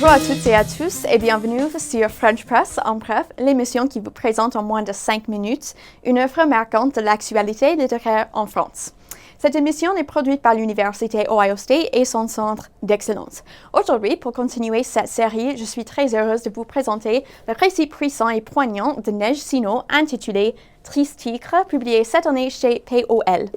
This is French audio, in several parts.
Bonjour à toutes et à tous et bienvenue sur French Press en bref, l'émission qui vous présente en moins de 5 minutes une œuvre marquante de l'actualité littéraire en France. Cette émission est produite par l'Université Ohio State et son centre d'excellence. Aujourd'hui, pour continuer cette série, je suis très heureuse de vous présenter le récit puissant et poignant de Neige Sino intitulé Triste Tigre, publié cette année chez POL.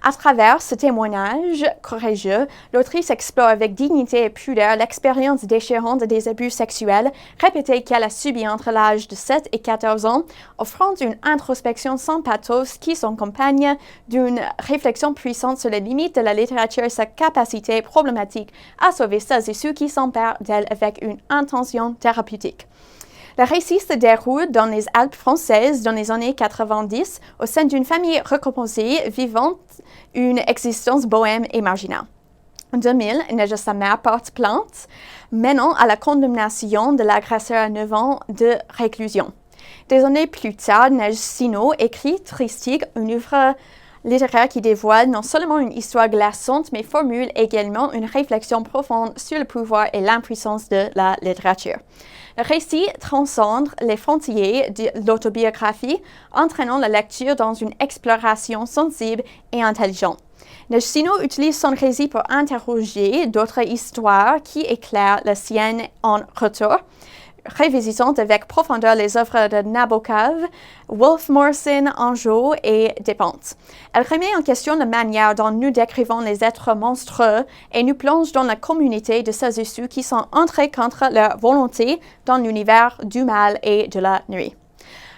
À travers ce témoignage courageux, l'autrice explore avec dignité et pudeur l'expérience déchirante des abus sexuels répétés qu'elle a subis entre l'âge de 7 et 14 ans, offrant une introspection sans pathos qui s'accompagne d'une réflexion puissante sur les limites de la littérature et sa capacité problématique à sauver celles et ceux qui s'emparent d'elle avec une intention thérapeutique. Le récit se déroule dans les Alpes françaises dans les années 90 au sein d'une famille recomposée vivant une existence bohème et marginale. En 2000, Neige et sa mère portent plainte, menant à la condamnation de l'agresseur à 9 ans de réclusion. Des années plus tard, Neige Sino écrit Triste Tigre, une œuvre littéraire qui dévoile non seulement une histoire glaçante, mais formule également une réflexion profonde sur le pouvoir et l'impuissance de la littérature. Le récit transcende les frontières de l'autobiographie, entraînant la lecture dans une exploration sensible et intelligente. Neige Sino utilise son récit pour interroger d'autres histoires qui éclairent la sienne en retour, révisitant avec profondeur les œuvres de Nabokov, Wolf Morrison, Anjou et Despentes. Elle remet en question la manière dont nous décrivons les êtres monstrueux et nous plonge dans la communauté de celles et ceux qui sont entrés contre leur volonté dans l'univers du mal et de la nuit.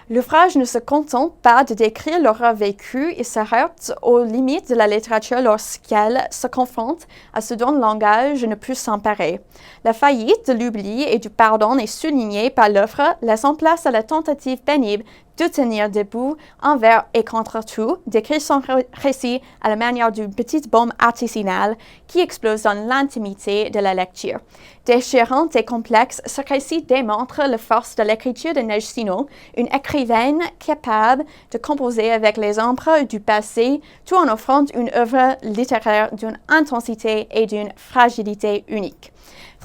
L'ouvrage ne se contente pas de décrire l'horreur vécue et se heurte aux limites de la littérature lorsqu'elle se confronte à ce dont le langage ne peut s'emparer. La faillite de l'oubli et du pardon est soulignée par l'œuvre, laissant place à la tentative pénible de tenir debout envers et contre tout, d'écrire son récit à la manière d'une petite bombe artisanale qui explose dans l'intimité de la lecture. Déchirante et complexe, ce récit démontre la force de l'écriture de Neige Sino, une écrivaine capable de composer avec les ombres du passé, tout en offrant une œuvre littéraire d'une intensité et d'une fragilité unique.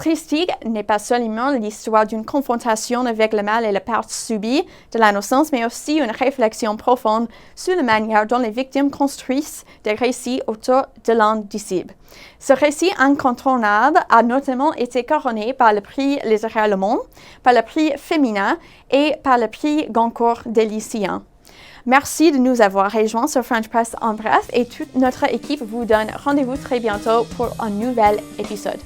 Triste Tigre n'est pas seulement l'histoire d'une confrontation avec le mal et la perte subie de l'innocence, mais aussi une réflexion profonde sur la manière dont les victimes construisent des récits autour de l'indicible. Ce récit incontournable a notamment été couronné par le prix littéraire Le Monde, par le prix Féminin et par le prix Goncourt des lycéens. Merci de nous avoir rejoints sur French Press en bref et toute notre équipe vous donne rendez-vous très bientôt pour un nouvel épisode.